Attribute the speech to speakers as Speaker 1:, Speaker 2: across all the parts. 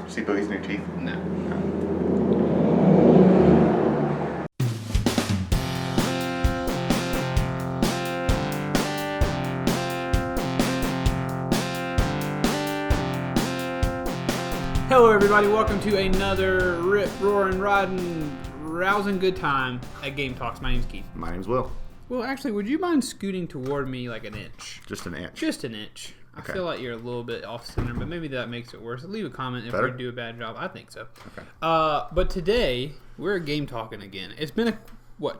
Speaker 1: See Boogie's new teeth?
Speaker 2: No. Hello everybody, welcome to another rip-roaring, riding, rousing good time at Game Talks. My name's Keith.
Speaker 1: My name's Will.
Speaker 2: Well, actually, would you mind scooting toward me like an inch?
Speaker 1: Just an inch.
Speaker 2: Just an inch.
Speaker 1: Okay.
Speaker 2: I feel like you're a little bit off-center, but maybe that makes it worse. Leave a comment if
Speaker 1: Better?
Speaker 2: we do a bad job. I think so.
Speaker 1: Okay.
Speaker 2: But today, we're game talking again. It's been,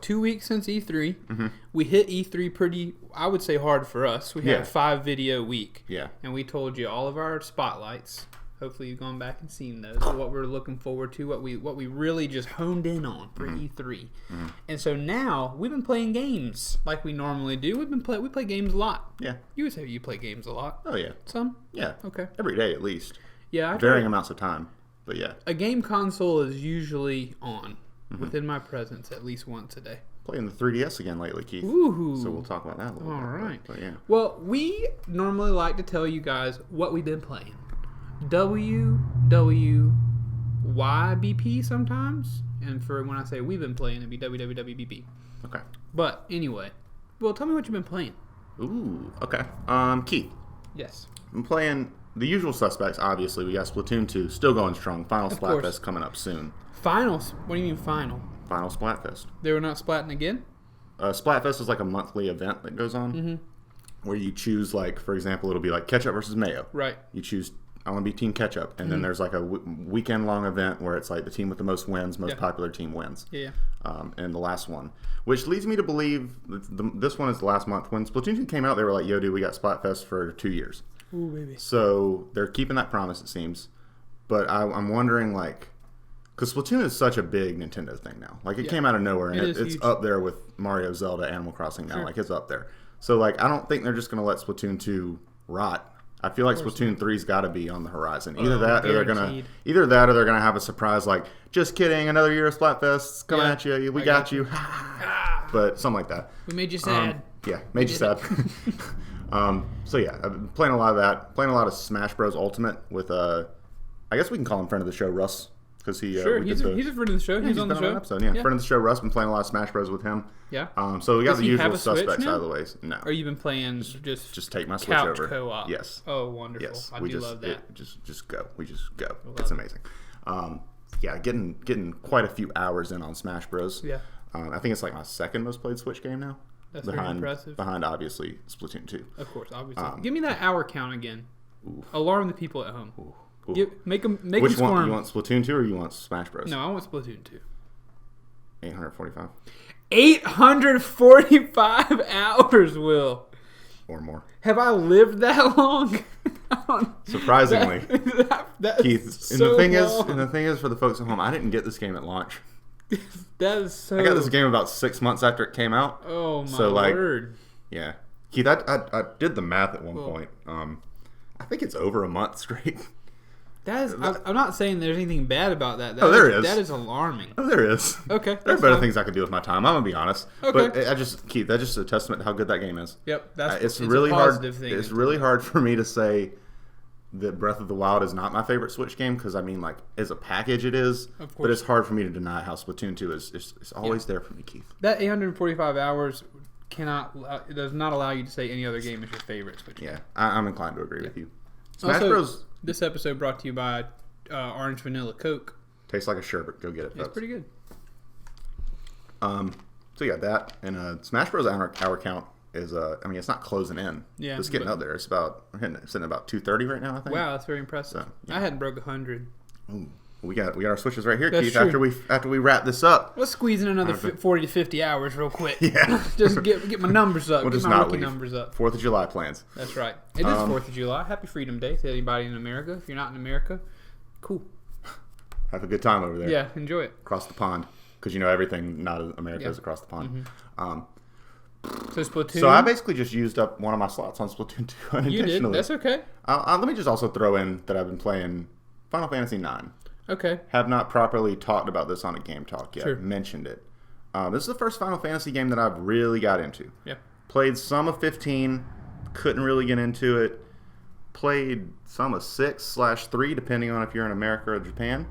Speaker 2: 2 weeks since E3?
Speaker 1: Mm-hmm.
Speaker 2: We hit E3 pretty, I would say, hard for us. We had a 5-video week.
Speaker 1: Yeah.
Speaker 2: And we told you all of our spotlights. Hopefully you've gone back and seen those. What we're looking forward to, what we really just honed in on for E3. Mm-hmm. And so now we've been playing games like we normally do. We play games a lot.
Speaker 1: Yeah.
Speaker 2: You would say you play games a lot.
Speaker 1: Oh, yeah.
Speaker 2: Some?
Speaker 1: Yeah.
Speaker 2: Okay.
Speaker 1: Every day at least.
Speaker 2: Yeah.
Speaker 1: Varying amounts of time. But yeah.
Speaker 2: A game console is usually on within my presence at least once a day.
Speaker 1: Playing the 3DS again lately, Keith.
Speaker 2: Ooh.
Speaker 1: So we'll talk about that a little bit.
Speaker 2: All right.
Speaker 1: But yeah.
Speaker 2: Well, we normally like to tell you guys what we've been playing. WWYBP sometimes. And for when I say we've been playing, it'd be WWWBP.
Speaker 1: Okay.
Speaker 2: But anyway, well, tell me what you've been playing.
Speaker 1: Ooh. Okay. Keith.
Speaker 2: Yes.
Speaker 1: I'm playing the usual suspects, obviously. We got Splatoon 2 still going strong. Final Splatfest coming up soon.
Speaker 2: Finals? What do you mean final?
Speaker 1: Final Splatfest.
Speaker 2: They were not splatting again?
Speaker 1: Splatfest is like a monthly event that goes on where you choose, like, for example, it'll be like ketchup versus mayo.
Speaker 2: Right.
Speaker 1: You choose, I want to be Team Ketchup. And then there's like a weekend-long event where it's like the team with the most wins, most popular team wins.
Speaker 2: Yeah.
Speaker 1: And the last one. Which leads me to believe this one is the last month. When Splatoon 2 came out, they were like, yo, dude, we got Splatfest for 2 years.
Speaker 2: Ooh, baby.
Speaker 1: So they're keeping that promise, it seems. But I'm wondering, like, because Splatoon is such a big Nintendo thing now. Like, it came out of nowhere, and it's up there with Mario, Zelda, Animal Crossing now. Sure. Like, it's up there. So, like, I don't think they're just going to let Splatoon 2 rot. I feel like Splatoon 3's got to be on the horizon. Either that, or they're gonna have a surprise, like, just kidding, another year of Splatfest coming at you. We got you. But something like that.
Speaker 2: We made you sad.
Speaker 1: Made you sad. So yeah, I've been playing a lot of that. Playing a lot of Smash Bros. Ultimate with I guess we can call him friend of the show, Russ. Because he's a friend of the show.
Speaker 2: He's on the show.
Speaker 1: Episode, yeah. Friend of the show, Russ. Been playing a lot of Smash Bros with him.
Speaker 2: Yeah.
Speaker 1: So we got the usual suspects out of the way. No.
Speaker 2: Or you been playing just
Speaker 1: take my Switch over.
Speaker 2: Co-op.
Speaker 1: Yes.
Speaker 2: Oh, wonderful.
Speaker 1: Yes.
Speaker 2: I do love that.
Speaker 1: Just go. We just go. It's amazing. Getting quite a few hours in on Smash Bros.
Speaker 2: Yeah.
Speaker 1: I think it's like my second most played Switch game now.
Speaker 2: That's very impressive.
Speaker 1: Behind obviously Splatoon 2.
Speaker 2: Of course, obviously. Give me that hour count again.
Speaker 1: Ooh.
Speaker 2: Alarm the people at home.
Speaker 1: Ooh.
Speaker 2: Make them
Speaker 1: Which
Speaker 2: squirm.
Speaker 1: one? You want Splatoon 2 or you want Smash Bros?
Speaker 2: No, I want Splatoon 2.
Speaker 1: 845.
Speaker 2: 845 hours, Will.
Speaker 1: Or more.
Speaker 2: Have I lived that long?
Speaker 1: Surprisingly.
Speaker 2: That's
Speaker 1: Keith,
Speaker 2: so
Speaker 1: and the thing is, for the folks at home, I didn't get this game at launch.
Speaker 2: That is so...
Speaker 1: I got this game about 6 months after it came out.
Speaker 2: Oh, my word.
Speaker 1: Yeah. Keith, I did the math at one point. I think it's over a month straight.
Speaker 2: I'm not saying there's anything bad about that.
Speaker 1: There is.
Speaker 2: That is alarming.
Speaker 1: Oh, there is.
Speaker 2: Okay.
Speaker 1: There are better things I could do with my time. I'm going to be honest.
Speaker 2: Okay.
Speaker 1: But Keith, that's just a testament to how good that game is.
Speaker 2: Yep.
Speaker 1: It's really hard.
Speaker 2: Thing.
Speaker 1: It's really hard for me to say that Breath of the Wild is not my favorite Switch game because, I mean, like, as a package it is.
Speaker 2: Of course.
Speaker 1: But it's hard for me to deny how Splatoon 2 is always there for me, Keith.
Speaker 2: That 845 hours does not allow you to say any other game is your favorite Switch game.
Speaker 1: Yeah, I'm inclined to agree with you. Smash Bros.
Speaker 2: This episode brought to you by Orange Vanilla Coke.
Speaker 1: Tastes like a sherbet. Go get it, folks.
Speaker 2: It's pretty good.
Speaker 1: So yeah, that and Smash Bros. Hour count is it's not closing in.
Speaker 2: Yeah,
Speaker 1: it's getting up there. It's sitting at about 230 right now, I think.
Speaker 2: Wow, that's very impressive. So, yeah. I hadn't broke 100.
Speaker 1: Ooh. We got our Switches right here,
Speaker 2: That's
Speaker 1: Keith.
Speaker 2: true.
Speaker 1: After we wrap this up,
Speaker 2: let's squeeze in another 40 to 50 hours real quick.
Speaker 1: Yeah,
Speaker 2: just get my numbers up.
Speaker 1: We'll
Speaker 2: get
Speaker 1: just
Speaker 2: my
Speaker 1: not
Speaker 2: rookie
Speaker 1: leave.
Speaker 2: numbers up.
Speaker 1: 4th of July plans.
Speaker 2: That's right. It is 4th of July. Happy Freedom Day to anybody in America. If you're not in America, cool.
Speaker 1: Have a good time over there.
Speaker 2: Yeah, enjoy it.
Speaker 1: Across the pond, because everything not America is across the pond.
Speaker 2: Mm-hmm. So Splatoon.
Speaker 1: So I basically just used up one of my slots on Splatoon 2 unintentionally.
Speaker 2: You did. That's okay.
Speaker 1: Let me just also throw in that I've been playing Final Fantasy IX.
Speaker 2: Okay.
Speaker 1: Have not properly talked about this on a Game Talk yet.
Speaker 2: Sure.
Speaker 1: Mentioned it. This is the first Final Fantasy game that I've really got into.
Speaker 2: Yeah.
Speaker 1: Played some of 15. Couldn't really get into it. played some of 6/3, depending on if you're in America or Japan.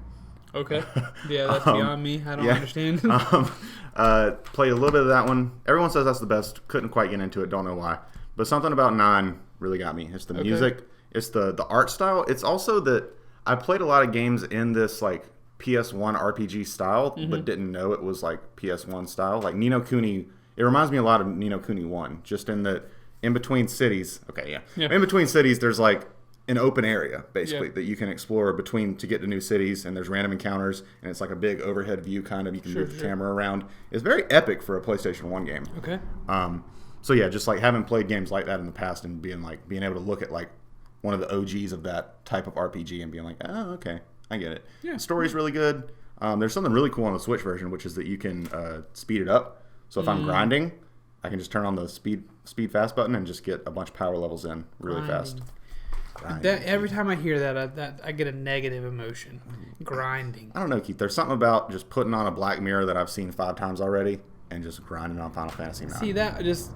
Speaker 2: Okay. Yeah, that's beyond me. I don't understand.
Speaker 1: Played a little bit of that one. Everyone says that's the best. Couldn't quite get into it. Don't know why. But something about 9 really got me. It's the music. It's the art style. It's also that I played a lot of games in this like PS1 RPG style, but didn't know it was like PS1 style. Like Ni no Kuni. It reminds me a lot of Ni no Kuni 1. Just in that in between cities. Okay, yeah. In between cities, there's like an open area basically that you can explore between to get to new cities, and there's random encounters, and it's like a big overhead view kind of. You can move the camera around. It's very epic for a PlayStation 1 game.
Speaker 2: Okay.
Speaker 1: So yeah, just like having played games like that in the past and being able to look at like one of the OGs of that type of RPG and being like, oh, okay, I get it. Yeah. The story's really good. There's something really cool on the Switch version, which is that you can speed it up. So if I'm grinding, I can just turn on the speed fast button and just get a bunch of power levels in really fast.
Speaker 2: That every time I hear that, I get a negative emotion. Grinding.
Speaker 1: I don't know, Keith. There's something about just putting on a Black Mirror that I've seen 5 times already and just grinding on Final Fantasy IX.
Speaker 2: See, that just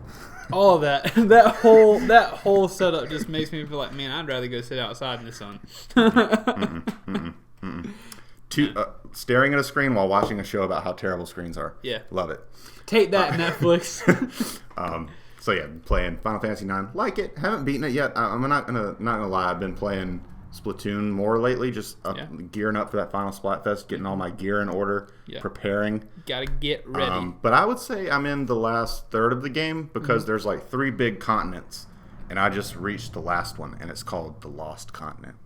Speaker 2: all of that that whole setup just makes me feel like, man, I'd rather go sit outside in the sun.
Speaker 1: Staring at a screen while watching a show about how terrible screens are.
Speaker 2: Yeah,
Speaker 1: love it.
Speaker 2: Take that, Netflix.
Speaker 1: So yeah, playing Final Fantasy IX. Like it. Haven't beaten it yet. I'm not gonna lie. I've been playing Splatoon more lately. Just gearing up for that final Splatfest, getting all my gear in order, preparing.
Speaker 2: Gotta get ready.
Speaker 1: But I would say I'm in the last third of the game because there's like 3 big continents, and I just reached the last one, and it's called the Lost Continent,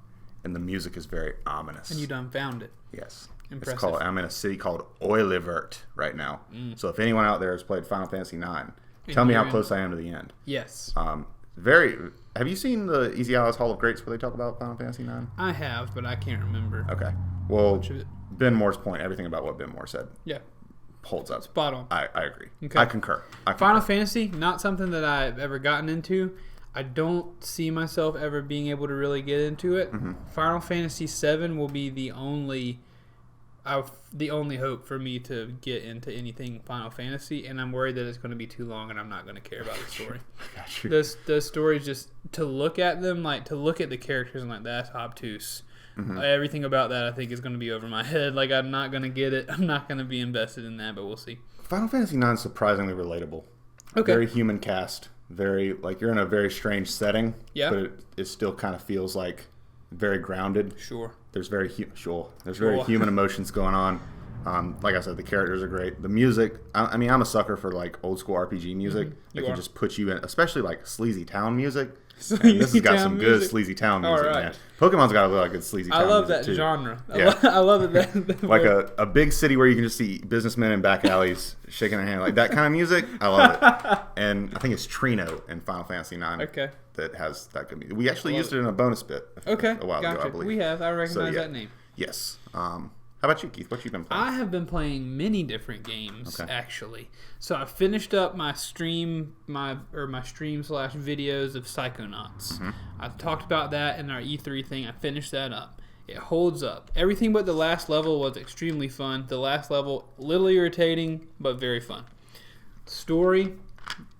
Speaker 1: and the music is very ominous.
Speaker 2: And you done found it.
Speaker 1: Yes.
Speaker 2: Impressive.
Speaker 1: I'm in a city called Oilivert right now. So if anyone out there has played Final Fantasy IX, tell me how close I am to the end.
Speaker 2: Yes.
Speaker 1: Have you seen the Easy Allies Hall of Greats where they talk about Final Fantasy IX?
Speaker 2: I have, but I can't remember.
Speaker 1: Okay. Well, Ben Moore's point, everything about what Ben Moore said, holds up.
Speaker 2: Spot on.
Speaker 1: I agree. Okay. I concur.
Speaker 2: Final Fantasy, not something that I've ever gotten into. I don't see myself ever being able to really get into it. Final Fantasy VII will be the only hope for me to get into anything Final Fantasy, and I'm worried that it's going to be too long and I'm not going to care about the story. Those stories, just to look at them, like to look at the characters and like that's obtuse. Everything about that I think is going to be over my head. Like I'm not going to get it. I'm not going to be invested in that, but we'll see.
Speaker 1: Final Fantasy IX is surprisingly relatable. Okay. Very human cast. Very like you're in a very strange setting. Yeah. But it still kind of feels like very grounded.
Speaker 2: Sure.
Speaker 1: There's very human emotions going on. Like I said, the characters are great. The music, I mean, I'm a sucker for like old school RPG music that can just put you in, especially like sleazy town music. This has got some good sleazy town music, man. Pokemon's got a lot of good sleazy town music.
Speaker 2: I love that genre. I love it.
Speaker 1: Like a big city where you can just see businessmen in back alleys shaking their hand. Like that kind of music, I love it. And I think it's Trino in Final Fantasy IX. Okay. That has that good music. We actually used it in a bonus bit a while ago, I believe.
Speaker 2: We have. I recognize that name.
Speaker 1: Yes. How about you, Keith? What you been playing?
Speaker 2: I have been playing many different games, actually. So I finished up my stream videos of Psychonauts. I talked about that in our E3 thing. I finished that up. It holds up. Everything but the last level was extremely fun. The last level, a little irritating, but very fun. Story,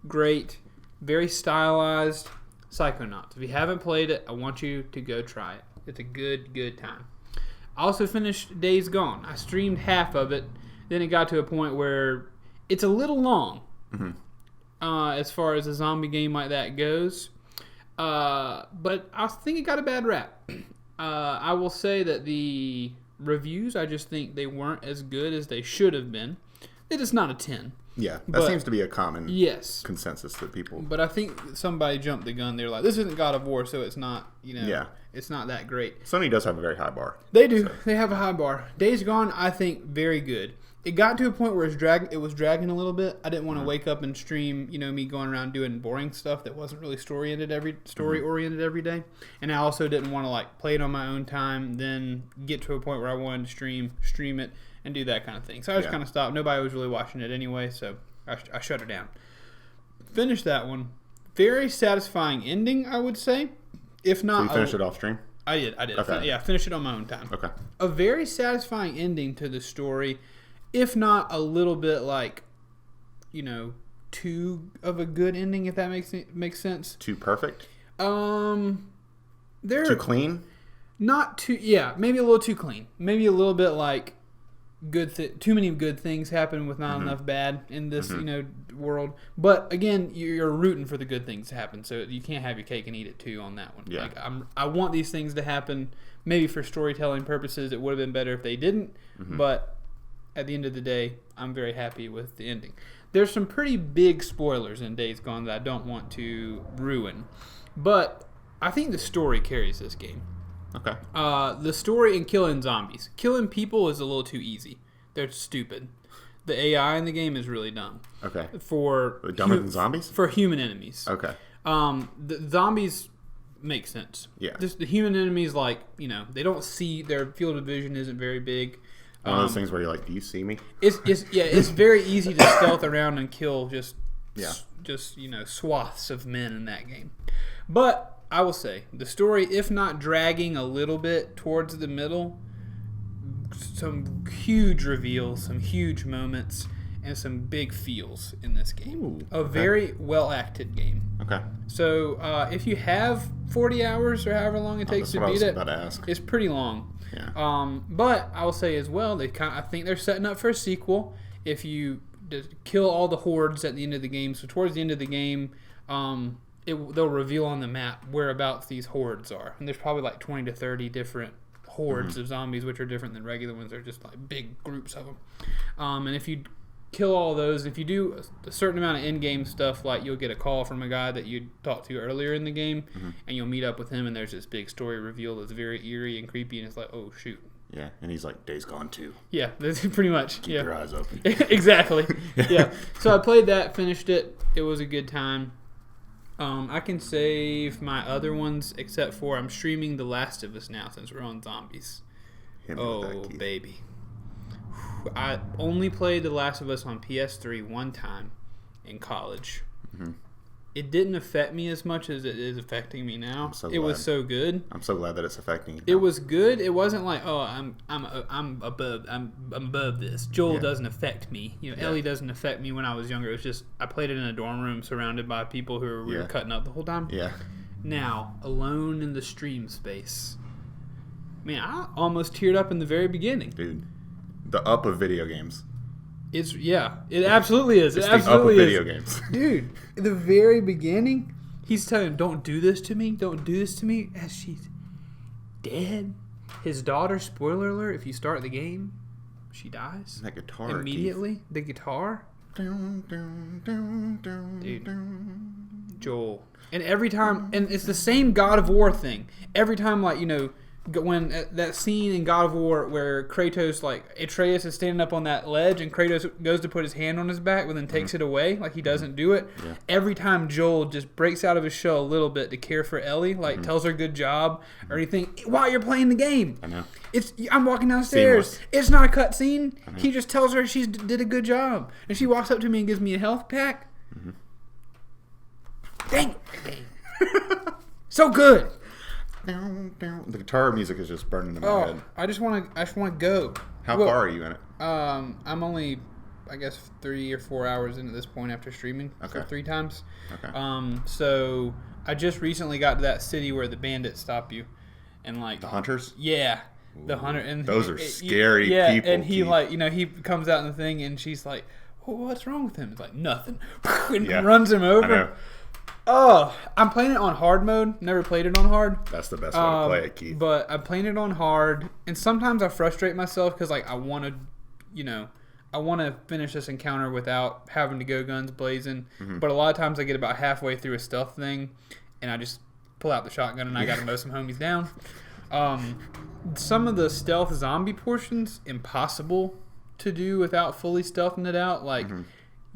Speaker 2: great. Very stylized. Psychonauts. If you haven't played it, I want you to go try it. It's a good time. I also finished Days Gone. I streamed half of it. Then it got to a point where it's a little long as far as a zombie game like that goes. But I think it got a bad rap. I will say that the reviews, I just think they weren't as good as they should have been. It is not a 10.
Speaker 1: Yeah, that seems to be a common consensus that people...
Speaker 2: But I think somebody jumped the gun. They're like, this isn't God of War, so it's not, it's not that great.
Speaker 1: Sony does have a very high bar.
Speaker 2: They do. So. They have a high bar. Days Gone, I think, very good. It got to a point where it was dragging a little bit. I didn't want to wake up and stream, me going around doing boring stuff that wasn't really story-oriented every day. And I also didn't want to, play it on my own time, then get to a point where I wanted to stream it, and do that kind of thing. So I just kind of stopped. Nobody was really watching it anyway, so I shut it down. Finished that one. Very satisfying ending, I would say. If not,
Speaker 1: so you finished it off stream?
Speaker 2: I did. Okay. I finished it on my own time. Okay. A very satisfying ending to the story, if not a little bit too of a good ending, if that makes sense.
Speaker 1: Too perfect?
Speaker 2: they're
Speaker 1: too clean.
Speaker 2: Not too, maybe a little too clean. Maybe a little bit like too many good things happen with not enough bad in this, world. But again, you're rooting for the good things to happen, so you can't have your cake and eat it too on that one.
Speaker 1: Yeah.
Speaker 2: Like I want these things to happen. Maybe for storytelling purposes, it would have been better if they didn't. But at the end of the day, I'm very happy with the ending. There's some pretty big spoilers in Days Gone that I don't want to ruin, but I think the story carries this game.
Speaker 1: Okay.
Speaker 2: The story and killing zombies. Killing people is a little too easy. They're stupid. The AI in the game is really dumb.
Speaker 1: Okay.
Speaker 2: Dumber
Speaker 1: than zombies?
Speaker 2: For human enemies.
Speaker 1: Okay.
Speaker 2: The zombies make sense.
Speaker 1: Yeah.
Speaker 2: Just the human enemies, they don't see, their field of vision isn't very big.
Speaker 1: One of those things where you're like, do you see me?
Speaker 2: It's very easy to stealth around and kill just swaths of men in that game. But I will say, the story, if not dragging a little bit towards the middle, some huge reveals, some huge moments, and some big feels in this game.
Speaker 1: Ooh,
Speaker 2: a very well-acted game.
Speaker 1: Okay.
Speaker 2: So, if you have 40 hours or however long it takes to beat it,
Speaker 1: about to ask.
Speaker 2: It's pretty long.
Speaker 1: Yeah.
Speaker 2: But I will say as well, I think they're setting up for a sequel. If you kill all the hordes at the end of the game, so towards the end of the game, they'll reveal on the map whereabouts these hordes are. And there's probably like 20 to 30 different hordes of zombies, which are different than regular ones. They're just like big groups of them. And if you kill all those, if you do a certain amount of in-game stuff, like you'll get a call from a guy that you talked to earlier in the game, and you'll meet up with him, and there's this big story reveal that's very eerie and creepy, and it's like, oh, shoot.
Speaker 1: Yeah, and he's like, Days Gone 2.
Speaker 2: Yeah, that's pretty much.
Speaker 1: Keep your eyes open.
Speaker 2: Exactly. Yeah. So I played that, finished it. It was a good time. I can save my other ones, except for I'm streaming The Last of Us now since we're on zombies. Baby. I only played The Last of Us on PS3 one time in college. It didn't affect me as much as it is affecting me now. It was so good.
Speaker 1: I'm so glad that it's affecting you now.
Speaker 2: It was good. It wasn't like, oh, I'm above this. Joel doesn't affect me. Ellie doesn't affect me when I was younger. It was just I played it in a dorm room surrounded by people who we were cutting up the whole time.
Speaker 1: Yeah.
Speaker 2: Now, alone in the stream space. Man, I almost teared up in the very beginning.
Speaker 1: Dude, the up of video games.
Speaker 2: It absolutely is.
Speaker 1: It's
Speaker 2: it absolutely
Speaker 1: the up of video games.
Speaker 2: Dude, at the very beginning, he's telling him, don't do this to me. Don't do this to me. As she's dead. His daughter, spoiler alert, if you start the game, she dies.
Speaker 1: That guitar.
Speaker 2: Immediately.
Speaker 1: Keith.
Speaker 2: The guitar. Dude. Joel. And every time, and it's the same God of War thing. Every time, when that scene in God of War where Kratos, Atreus is standing up on that ledge and Kratos goes to put his hand on his back but then takes it away, he doesn't do it. Yeah. Every time Joel just breaks out of his shell a little bit to care for Ellie, tells her good job or anything while you're playing the game.
Speaker 1: I know.
Speaker 2: I'm walking downstairs.
Speaker 1: Seamless.
Speaker 2: It's not a cutscene. He just tells her she did a good job. And she walks up to me and gives me a health pack. Dang it. So good.
Speaker 1: The guitar music is just burning in my head.
Speaker 2: I just want to go.
Speaker 1: How far are you in it?
Speaker 2: I'm only, I guess, 3 or 4 hours into this point after streaming for 3 times.
Speaker 1: Okay.
Speaker 2: So I just recently got to that city where the bandits stop you, and
Speaker 1: the hunters.
Speaker 2: Yeah,
Speaker 1: Ooh,
Speaker 2: the hunter. And
Speaker 1: those are scary people.
Speaker 2: Yeah, and he he comes out in the thing, and she's like, "What's wrong with him?" It's like nothing, and runs him over.
Speaker 1: I know.
Speaker 2: Oh, I'm playing it on hard mode. Never played it on hard.
Speaker 1: That's the best way to play it, Keith.
Speaker 2: But I'm playing it on hard, and sometimes I frustrate myself because I want to finish this encounter without having to go guns blazing. But a lot of times I get about halfway through a stealth thing, and I just pull out the shotgun and I got to mow some homies down. Some of the stealth zombie portions impossible to do without fully stealthing it out.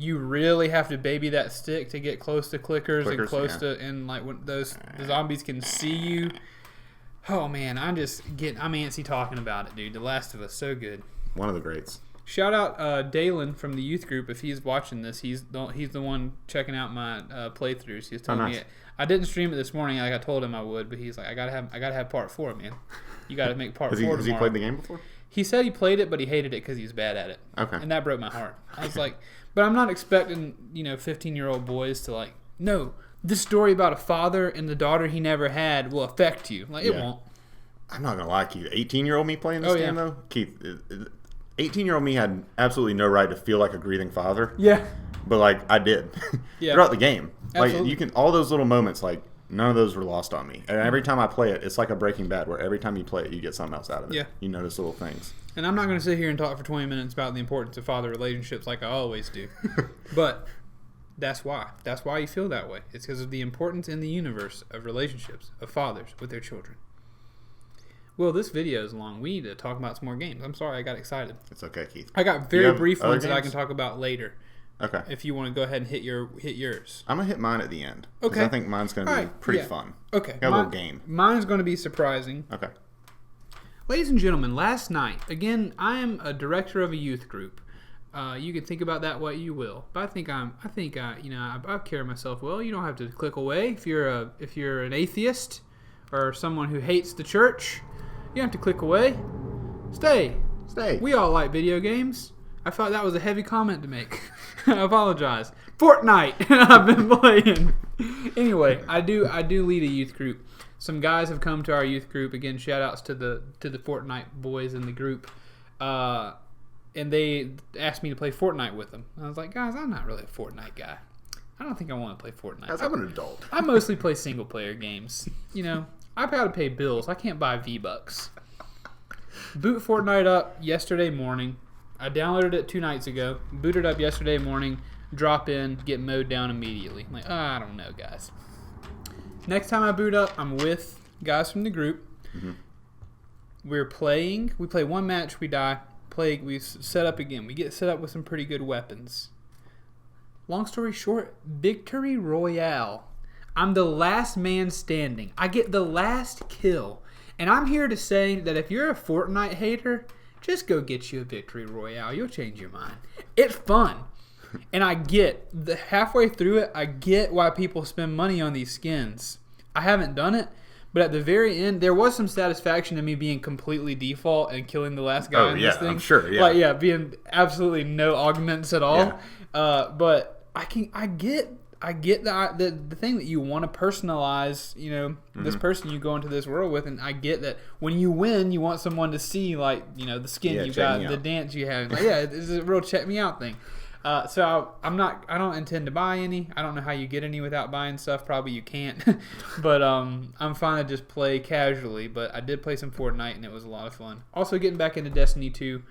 Speaker 2: You really have to baby that stick to get close to clickers and close to, and when the zombies can see you. Oh man, I'm antsy talking about it, dude. The Last of Us, so good.
Speaker 1: One of the greats.
Speaker 2: Shout out Dalen from the youth group if he's watching this. He's the one checking out my playthroughs. He was telling me I didn't stream it this morning like I told him I would, but he's like, I gotta have part 4, man. You gotta make part 4 tomorrow.
Speaker 1: Has he played the game before?
Speaker 2: He said he played it, but he hated it because he was bad at it.
Speaker 1: Okay.
Speaker 2: And that broke my heart. I was like, but I'm not expecting 15-year-old boys to no, this story about a father and the daughter he never had will affect you. Like, it won't.
Speaker 1: I'm not going to lie, Keith. 18-year-old me playing this game, though? Keith, 18-year-old me had absolutely no right to feel like a grieving father.
Speaker 2: Yeah.
Speaker 1: But, like, I did. Throughout the game.
Speaker 2: Absolutely.
Speaker 1: Like, you can, all those little moments, like, none of those were lost on me. And every time I play it, it's like a Breaking Bad, where every time you play it, you get something else out of it.
Speaker 2: Yeah.
Speaker 1: You notice little things.
Speaker 2: And I'm not going to sit here and talk for 20 minutes about the importance of father relationships like I always do. But that's why. That's why you feel that way. It's because of the importance in the universe of relationships, of fathers with their children. Well, this video is long. We need to talk about some more games. I'm sorry, I got excited.
Speaker 1: It's okay, Keith.
Speaker 2: I got very brief ones that I can talk about later.
Speaker 1: Okay.
Speaker 2: If you want to go ahead and hit yours.
Speaker 1: I'm going to hit mine at the end.
Speaker 2: Okay.
Speaker 1: I think mine's going to be pretty fun.
Speaker 2: Okay.
Speaker 1: Got a little game.
Speaker 2: Mine's going to be surprising.
Speaker 1: Okay.
Speaker 2: Ladies and gentlemen, last night, again, I am a director of a youth group. You can think about that what you will, but I think I carry myself well. You don't have to click away if you're an atheist or someone who hates the church. You don't have to click away. Stay. We all like video games. I thought that was a heavy comment to make. I apologize. Fortnite. I've been playing. Anyway, I do lead a youth group. Some guys have come to our youth group. Again, shout outs to the Fortnite boys in the group. And they asked me to play Fortnite with them. I was like, guys, I'm not really a Fortnite guy. I don't think I want to play Fortnite.
Speaker 1: Guys, I'm an adult.
Speaker 2: I mostly play single player games. You know, I've got to pay bills. I can't buy V-Bucks. Boot Fortnite up yesterday morning. I downloaded it 2 nights ago. Booted up yesterday morning. Drop in, get mowed down immediately. I'm like, I don't know, guys. Next time I boot up, I'm with guys from the group. Mm-hmm. We're playing. We play one match. We die. We set up again. We get set up with some pretty good weapons. Long story short, victory royale. I'm the last man standing. I get the last kill. And I'm here to say that if you're a Fortnite hater, just go get you a victory royale. You'll change your mind. It's fun. And I get, halfway through it, I get why people spend money on these skins. I haven't done it, but at the very end, there was some satisfaction in me being completely default and killing the last guy in this thing.
Speaker 1: I'm sure, yeah.
Speaker 2: Like, being absolutely no augments at all. Yeah. But I get the thing that you want to personalize, you know, this person you go into this world with, and I get that when you win, you want someone to see, like, you know, the skin you got, the dance you have. Like, it's a real check me out thing. So I don't intend to buy any. I don't know how you get any without buying stuff. Probably you can't. But I'm fine to just play casually. But I did play some Fortnite, and it was a lot of fun. Also, getting back into Destiny 2,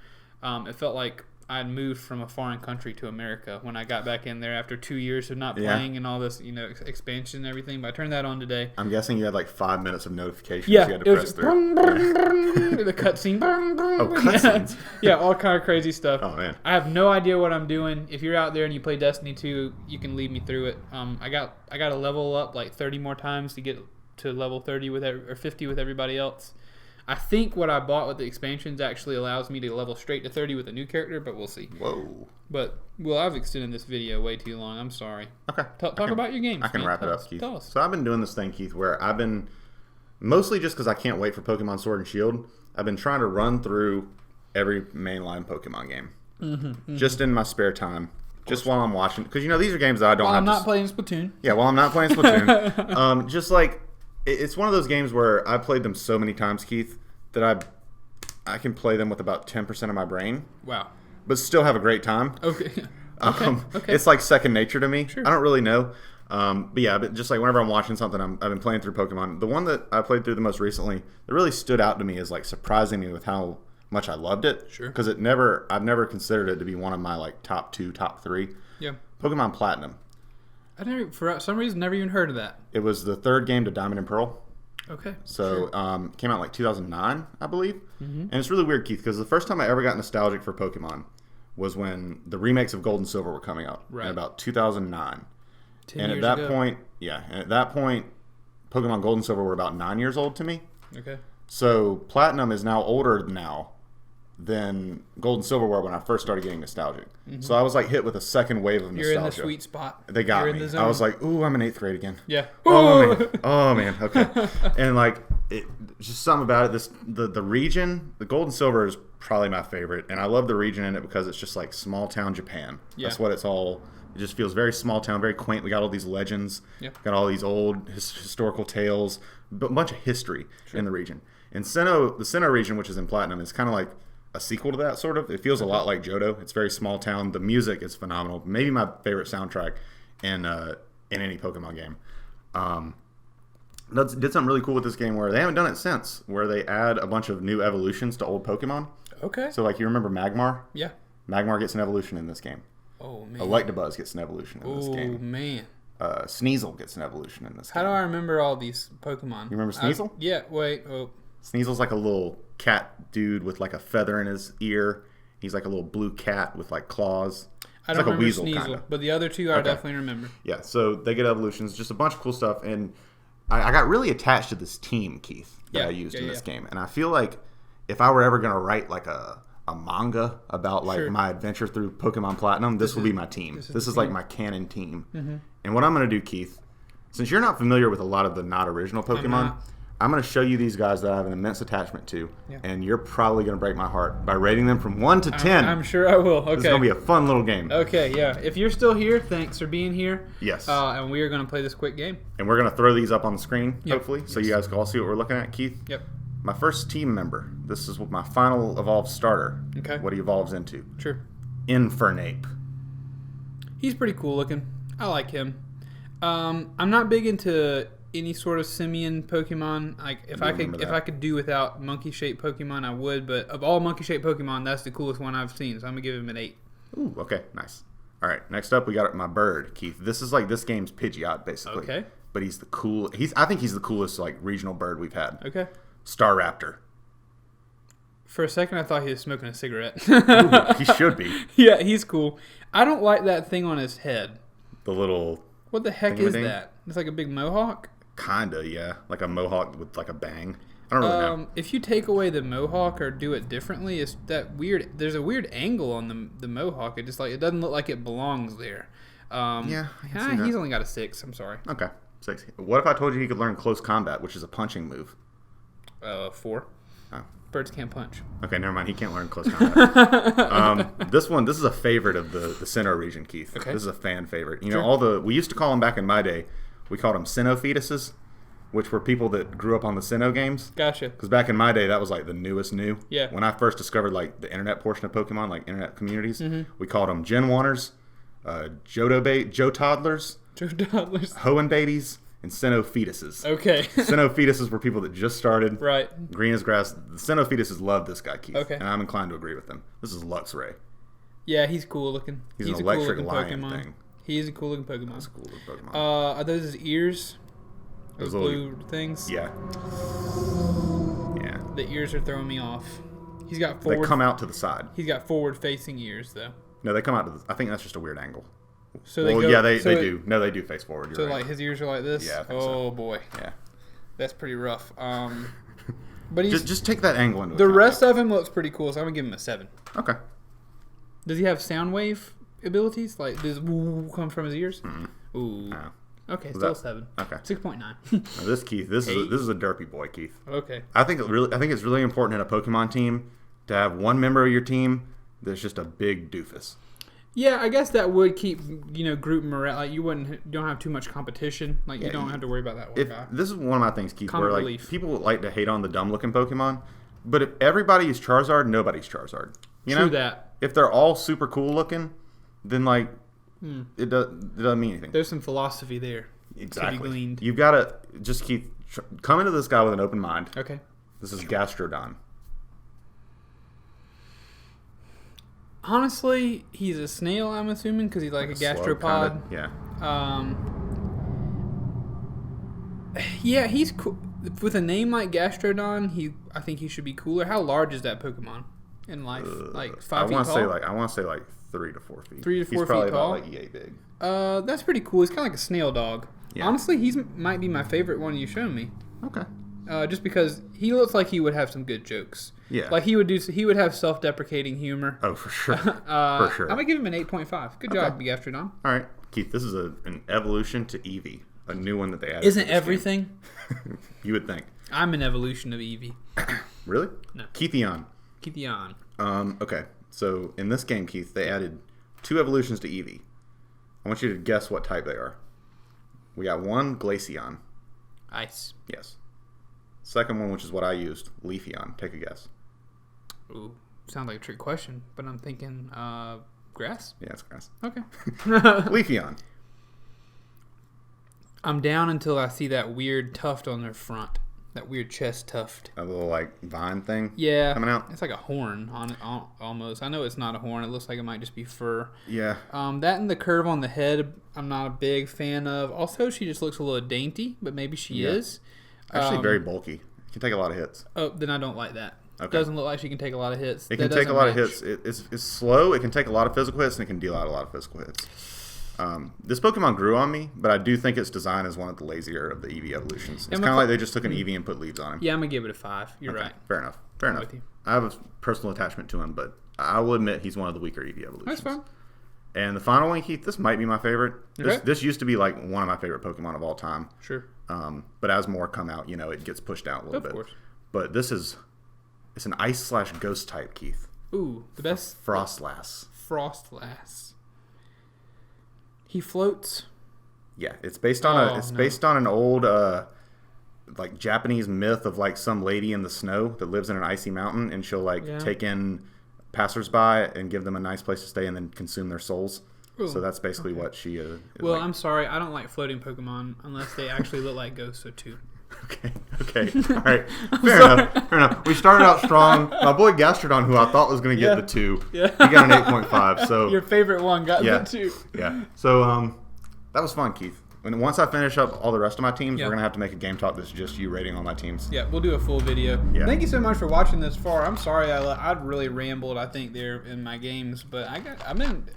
Speaker 2: it felt like I'd moved from a foreign country to America when I got back in there after 2 years of not playing and all this, you know, expansion and everything. But I turned that on today.
Speaker 1: I'm guessing you had like 5 minutes of notifications you had to press through.
Speaker 2: The cutscene.
Speaker 1: Oh, cutscenes.
Speaker 2: Yeah, all kind of crazy stuff.
Speaker 1: Oh, man.
Speaker 2: I have no idea what I'm doing. If you're out there and you play Destiny 2, you can lead me through it. I got to level up like 30 more times to get to level 30 or 50 with everybody else. I think what I bought with the expansions actually allows me to level straight to 30 with a new character, but we'll see.
Speaker 1: Whoa.
Speaker 2: But, I've extended this video way too long. I'm sorry.
Speaker 1: Okay.
Speaker 2: Talk about your games.
Speaker 1: I can wrap it up, Keith.
Speaker 2: Tell us.
Speaker 1: So I've been doing this thing, Keith, where I've been, mostly just because I can't wait for Pokemon Sword and Shield, I've been trying to run through every mainline Pokemon game. Just in my spare time. Just while I'm watching. Because, you know, these are games that I don't have
Speaker 2: I'm not playing Splatoon.
Speaker 1: Yeah, while I'm not playing Splatoon. Just like, it's one of those games where I've played them so many times, Keith, that I can play them with about 10% of my brain.
Speaker 2: Wow.
Speaker 1: But still have a great time.
Speaker 2: Okay. Okay.
Speaker 1: It's like second nature to me.
Speaker 2: Sure.
Speaker 1: I don't really know. But just like whenever I'm watching something, I've been playing through Pokemon. The one that I played through the most recently, that really stood out to me as like surprising me with how much I loved it.
Speaker 2: Sure.
Speaker 1: Because I've never considered it to be one of my like top 2, top 3.
Speaker 2: Yeah.
Speaker 1: Pokemon Platinum.
Speaker 2: For some reason, never even heard of that.
Speaker 1: It was the third game to Diamond and Pearl.
Speaker 2: Okay.
Speaker 1: So, came out like 2009, I believe. Mm-hmm. And it's really weird, Keith, because the first time I ever got nostalgic for Pokemon was when the remakes of Gold and Silver were coming out in about 2009.
Speaker 2: 10
Speaker 1: and
Speaker 2: years
Speaker 1: at that
Speaker 2: ago.
Speaker 1: point, Pokemon Gold and Silver were about 9 years old to me.
Speaker 2: Okay.
Speaker 1: So, Platinum is now older now than Gold and Silver were when I first started getting nostalgic. Mm-hmm. So I was like hit with a second wave of nostalgia.
Speaker 2: You're in the sweet spot.
Speaker 1: They got me. I was like, ooh, I'm in 8th grade again.
Speaker 2: Yeah.
Speaker 1: Oh man. Okay. And like just something about it. The region, the gold and silver is probably my favorite, and I love the region in it because it's just like small town Japan. Yeah. That's what it's all. It just feels very small town, very quaint. We got all these legends, got all these old historical tales, a bunch of history in the region. And the Sinnoh region, which is in Platinum, is kind of like a sequel to that, sort of. It feels a lot like Johto. It's very small town. The music is phenomenal. Maybe my favorite soundtrack in any Pokemon game. Did something really cool with this game where they haven't done it since, where they add a bunch of new evolutions to old Pokemon.
Speaker 2: Okay.
Speaker 1: So, like, you remember Magmar?
Speaker 2: Yeah.
Speaker 1: Magmar gets an evolution in this game.
Speaker 2: Oh, man.
Speaker 1: Electabuzz gets an evolution in this game.
Speaker 2: Oh, man.
Speaker 1: Sneasel gets an evolution in this game.
Speaker 2: How do I remember all these Pokemon?
Speaker 1: You remember Sneasel?
Speaker 2: Yeah, wait. Oh.
Speaker 1: Sneasel's like a little cat dude with, like, a feather in his ear. He's like a little blue cat with, like, claws.
Speaker 2: I don't remember Sneasel, but the other two I definitely remember.
Speaker 1: Yeah, so they get evolutions, just a bunch of cool stuff, and I got really attached to this team, Keith, that I used in this game, and I feel like if I were ever going to write like a manga about like my adventure through Pokemon Platinum, this will be my team. This is like my canon team. Mm-hmm. And what I'm going to do, Keith, since you're not familiar with a lot of the not original Pokemon, I'm going to show you these guys that I have an immense attachment to, and you're probably going to break my heart by rating them from 1 to 10.
Speaker 2: I'm sure I will. Okay.
Speaker 1: This is going to be a fun little game.
Speaker 2: Okay, yeah. If you're still here, thanks for being here.
Speaker 1: Yes.
Speaker 2: And we are going to play this quick game.
Speaker 1: And we're going to throw these up on the screen, hopefully, so you guys can all see what we're looking at. Keith?
Speaker 2: Yep.
Speaker 1: My first team member. This is my final evolved starter.
Speaker 2: Okay.
Speaker 1: What he evolves into.
Speaker 2: Sure.
Speaker 1: Infernape.
Speaker 2: He's pretty cool looking. I like him. I'm not big into any sort of simian Pokemon. Like if I could do without monkey shaped Pokemon, I would. But of all monkey shaped Pokemon, that's the coolest one I've seen. So I'm gonna give him an 8.
Speaker 1: Ooh, okay, nice. All right, next up we got my bird, Keith. This is like this game's Pidgeot, basically.
Speaker 2: Okay.
Speaker 1: But he's the cool. I think he's the coolest like regional bird we've had.
Speaker 2: Okay.
Speaker 1: Staraptor.
Speaker 2: For a second, I thought he was smoking a cigarette.
Speaker 1: Ooh, he should be.
Speaker 2: Yeah, he's cool. I don't like that thing on his head.
Speaker 1: The little.
Speaker 2: What the heck is that? It's like a big mohawk.
Speaker 1: Kinda, yeah, like a mohawk with like a bang. I don't really know.
Speaker 2: If you take away the mohawk or do it differently, it's that weird. There's a weird angle on the mohawk. It just like it doesn't look like it belongs there.
Speaker 1: Yeah, I can see that.
Speaker 2: He's only got a 6. I'm sorry.
Speaker 1: Okay, 6. What if I told you he could learn close combat, which is a punching move?
Speaker 2: 4. Oh. Birds can't punch.
Speaker 1: Okay, never mind. He can't learn close combat. This is a favorite of the Sinnoh region, Keith. Okay. This is a fan favorite. You know, we used to call them back in my day. We called them Sinnoh fetuses, which were people that grew up on the Sinnoh games.
Speaker 2: Gotcha.
Speaker 1: Because back in my day, that was like the newest new.
Speaker 2: Yeah.
Speaker 1: When I first discovered like the internet portion of Pokemon, like internet communities, we called them Gen 1ers, Joe toddlers, Hoenn babies, and Sinnoh fetuses.
Speaker 2: Okay.
Speaker 1: Sinnoh fetuses were people that just started.
Speaker 2: Right.
Speaker 1: Green as grass. The Sinnoh fetuses love this guy, Keith.
Speaker 2: Okay.
Speaker 1: And I'm inclined to agree with them. This is Luxray.
Speaker 2: Yeah, he's cool looking.
Speaker 1: He's an electric lion
Speaker 2: Pokemon.
Speaker 1: thing.
Speaker 2: He is a cool looking Pokemon.
Speaker 1: That's a cool looking Pokemon.
Speaker 2: Are those his ears? Those blue things?
Speaker 1: Yeah. Yeah.
Speaker 2: The ears are throwing me off. He's got forward.
Speaker 1: They come out to the side.
Speaker 2: He's got forward facing ears though.
Speaker 1: No, they come out to the, I think that's just a weird angle.
Speaker 2: So they
Speaker 1: do. No, they do face forward.
Speaker 2: So like his ears are like this?
Speaker 1: Yeah.
Speaker 2: Oh boy.
Speaker 1: Yeah.
Speaker 2: That's pretty rough. But he's
Speaker 1: just take that angle into
Speaker 2: the rest of him looks pretty cool, so I'm gonna give him a 7.
Speaker 1: Okay.
Speaker 2: Does he have sound wave abilities? Like does woo come from his ears?
Speaker 1: Mm-hmm.
Speaker 2: Ooh.
Speaker 1: No.
Speaker 2: Okay, still 7.
Speaker 1: Okay.
Speaker 2: 6.9.
Speaker 1: This Keith, this is a derpy boy, Keith.
Speaker 2: Okay.
Speaker 1: I think it's really important in a Pokemon team to have one member of your team that's just a big doofus.
Speaker 2: Yeah, I guess that would keep group morale. Like you don't have too much competition. Like you don't have to worry about that one guy.
Speaker 1: This is one of my things, Keith, where like people like to hate on the dumb looking Pokemon, but if everybody is Charizard, nobody's Charizard.
Speaker 2: True that.
Speaker 1: If they're all super cool looking, then like it doesn't mean anything.
Speaker 2: There's some philosophy there.
Speaker 1: Exactly.
Speaker 2: To be gleaned.
Speaker 1: You've got to just come into this guy with an open mind.
Speaker 2: Okay.
Speaker 1: This is Gastrodon.
Speaker 2: Honestly, he's a snail, I'm assuming, because he's like a gastropod.
Speaker 1: Yeah.
Speaker 2: Yeah, he's cool. With a name like Gastrodon, I think he should be cooler. How large is that Pokemon in life? Like 5 feet tall?
Speaker 1: I want to say like 3 to 4 feet.
Speaker 2: 3 to 4 feet tall?
Speaker 1: He's probably about like EA big.
Speaker 2: That's pretty cool. He's kind of like a snail dog. Yeah. Honestly, might be my favorite one you've shown me.
Speaker 1: Okay.
Speaker 2: Just because he looks like he would have some good jokes.
Speaker 1: Yeah.
Speaker 2: Like he would have self-deprecating humor.
Speaker 1: Oh, for sure. For sure.
Speaker 2: I'm going to give him an 8.5. Good job, Gastrodon.
Speaker 1: All right. Keith, this is an evolution to Eevee. A new one that they added.
Speaker 2: Isn't everything?
Speaker 1: You would think.
Speaker 2: I'm an evolution of Eevee.
Speaker 1: Really?
Speaker 2: No.
Speaker 1: Keithion.
Speaker 2: Keithion.
Speaker 1: Okay. So in this game, Keith, they added 2 evolutions to Eevee. I want you to guess what type they are. We got one, Glaceon.
Speaker 2: Ice.
Speaker 1: Yes. Second one, which is what I used, Leafeon. Take a guess.
Speaker 2: Ooh, sounds like a trick question, but I'm thinking grass?
Speaker 1: Yeah, it's grass.
Speaker 2: Okay.
Speaker 1: Leafeon.
Speaker 2: I'm down until I see that weird tuft on their front. That weird chest tuft.
Speaker 1: A little, like, vine thing?
Speaker 2: Yeah.
Speaker 1: Coming out?
Speaker 2: It's like a horn on it, almost. I know it's not a horn. It looks like it might just be fur.
Speaker 1: Yeah.
Speaker 2: That and the curve on the head, I'm not a big fan of. Also, she just looks a little dainty, but maybe she is.
Speaker 1: Actually, very bulky. Can take a lot of hits.
Speaker 2: Oh, then I don't like that.
Speaker 1: Okay.
Speaker 2: Doesn't look like she can take a lot of hits.
Speaker 1: It can take a lot of hits. It's slow. It can take a lot of physical hits, and it can deal out a lot of physical hits. This Pokemon grew on me, but I do think its design is one of the lazier of the Eevee evolutions. It's kind of like they just took an Eevee and put leaves on him.
Speaker 2: Yeah, I'm going to give it a 5. You're right.
Speaker 1: Fair enough. Fair enough. I have a personal attachment to him, but I will admit he's one of the weaker Eevee evolutions.
Speaker 2: That's fine.
Speaker 1: And the final one, Keith, this might be my favorite.
Speaker 2: Okay.
Speaker 1: This used to be like one of my favorite Pokemon of all time.
Speaker 2: Sure.
Speaker 1: But as more come out, it gets pushed out a little bit.
Speaker 2: Of course.
Speaker 1: But it's an ice/ghost type, Keith.
Speaker 2: Ooh, the best.
Speaker 1: Frostlass.
Speaker 2: Frostlass. He floats.
Speaker 1: Yeah, it's based on based on an old like Japanese myth of like some lady in the snow that lives in an icy mountain, and she'll take in passersby and give them a nice place to stay and then consume their souls. Ooh, so that's basically what she is.
Speaker 2: Well, I'm sorry, I don't like floating Pokemon unless they actually look like ghosts or two.
Speaker 1: Okay. All right. Fair enough. We started out strong. My boy Gastrodon, who I thought was going to get the 2, he got an 8.5. So
Speaker 2: your favorite one got the 2.
Speaker 1: Yeah. So that was fun, Keith. And once I finish up all the rest of my teams, we're going to have to make a game talk that's just you rating all my teams.
Speaker 2: Yeah, we'll do a full video. Yeah. Thank you so much for watching this far. I'm sorry I'd really rambled, I think, there in my games, but I've been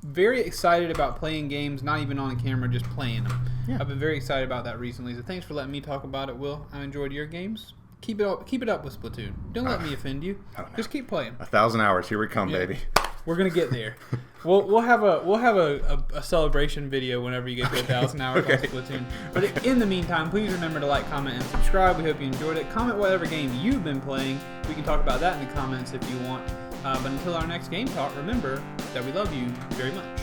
Speaker 2: very excited about playing games, not even on camera, just playing them. Yeah. I've been very excited about that recently, so thanks for letting me talk about it, Will. I enjoyed your games. Keep it up with Splatoon. Don't let me offend you. Just keep playing.
Speaker 1: 1,000 hours. Here we come, baby.
Speaker 2: We're gonna get there. We'll have a celebration video whenever you get to 1,000 hours on Splatoon. But in the meantime, please remember to like, comment, and subscribe. We hope you enjoyed it. Comment whatever game you've been playing. We can talk about that in the comments if you want. But until our next game talk, remember that we love you very much.